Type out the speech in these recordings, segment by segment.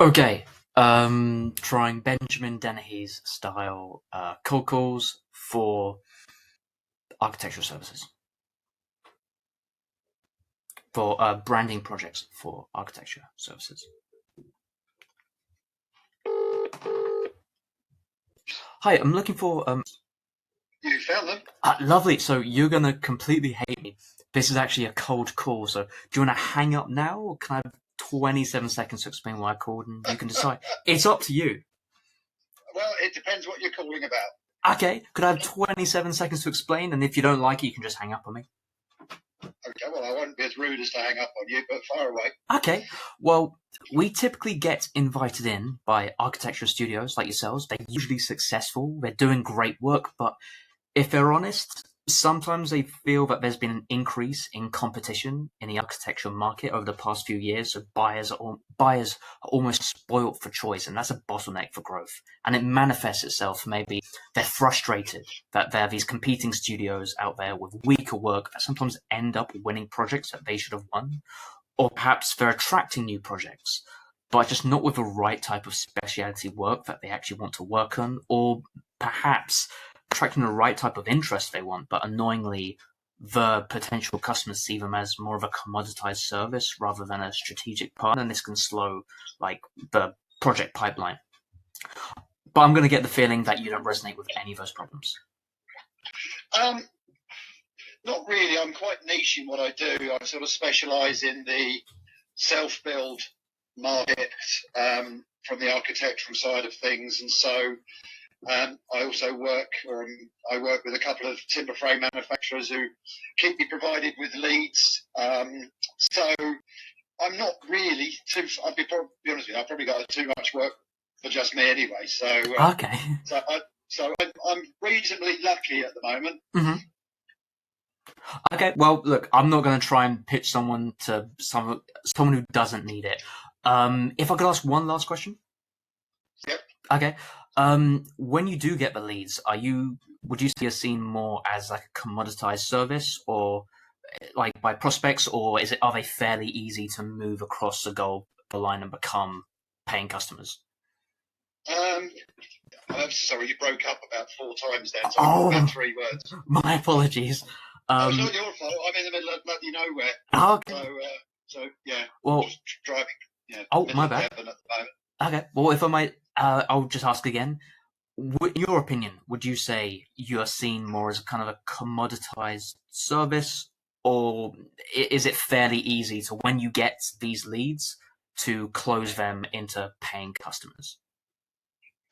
Okay, trying Benjamin Dennehy's style cold calls for architectural services, for branding projects for architecture services. Hi, I'm looking for You found them? lovely. So you're gonna completely hate me. This is actually a cold call. So do you want to hang up now, or can I have 27 seconds to explain why I called, and you can decide? It's up to you. Well, it depends what you're calling about. Okay, could I have 27 seconds to explain? And if you don't like it, you can just hang up on me. Okay, well, I won't be as rude as to hang up on you, but fire away. Okay, well, we typically get invited in by architectural studios like yourselves. They're usually successful, they're doing great work, but if they're honest, sometimes they feel that there's been an increase in competition in the architectural market over the past few years, so buyers are almost spoilt for choice, and that's a bottleneck for growth. And it manifests itself, maybe they're frustrated that there are these competing studios out there with weaker work that sometimes end up winning projects that they should have won, or perhaps they're attracting new projects, but just not with the right type of specialty work that they actually want to work on, or perhaps attracting the right type of interest they want, but annoyingly, the potential customers see them as more of a commoditized service rather than a strategic partner, and this can slow the project pipeline. But I'm going to get the feeling that you don't resonate with any of those problems. Not really. I'm quite niche in what I do. I sort of specialise in the self-build market from the architectural side of things, and so I also work with a couple of timber frame manufacturers who keep me provided with leads. So I'm not really too. I'll be honest with you. I've probably got too much work for just me anyway. So Okay. So I'm reasonably lucky at the moment. Mm-hmm. Okay. Well, look, I'm not going to try and pitch someone to someone who doesn't need it. If I could ask one last question. Yep. Okay. When you do get the leads, would you say you're seen more as like a commoditized service, or like by prospects, or are they fairly easy to move across the goal line and become paying customers? I'm sorry, you broke up about 4 times then, so about 3 words. My apologies. It's not your fault. I'm in the middle of bloody nowhere. Okay. So yeah. Well, just driving. Yeah. My bad. Devon at the moment. Okay. Well, if I might, I'll just ask again. In your opinion, would you say you are seen more as a kind of a commoditized service, or is it fairly easy to, when you get these leads, to close them into paying customers?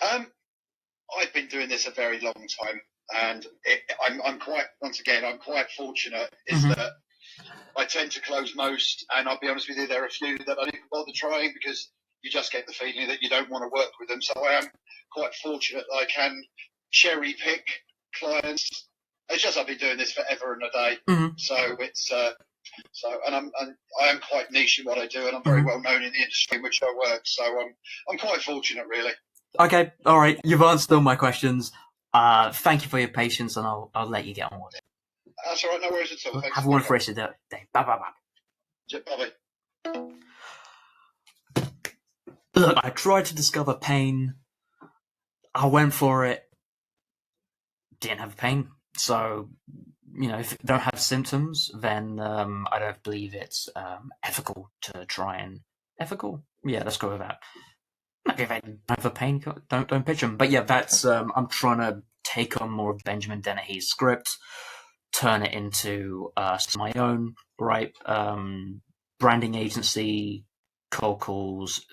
I've been doing this a very long time, and I'm quite fortunate that I tend to close most, and I'll be honest with you, there are a few that I don't even bother trying because you just get the feeling that you don't want to work with them. So I am quite fortunate that I can cherry pick clients. It's just I've been doing this forever and a day, so it's I am quite niche in what I do, and I'm very well known in the industry in which I work. So I'm quite fortunate, really. Okay, all right. You've answered all my questions. Thank you for your patience, and I'll let you get on with it. That's all right. No worries at all. Thanks. Have a wonderful rest of the day. Bye bye bye. Bye. Look, I tried to discover pain. I went for it. Didn't have pain. So, if you don't have symptoms, then I don't believe it's ethical to try and ethical. Yeah, let's go with that. Okay, if they don't have a pain, don't pitch them. But yeah, that's I'm trying to take on more of Benjamin Dennehy's script, turn it into my own, right? Branding agency, cold calls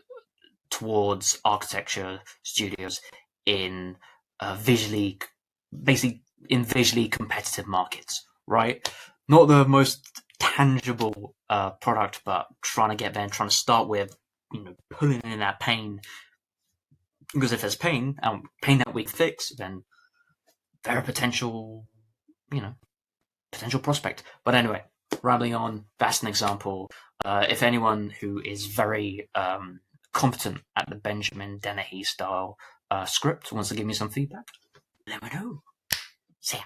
towards architecture studios in visually competitive markets, right? Not the most tangible product, but trying to get there and trying to start with, pulling in that pain. Because if there's pain that we fix, then they're a potential prospect. But anyway, rambling on, that's an example. If anyone who is very competent at the Benjamin Dennehy style script wants to give me some feedback, let me know. See ya.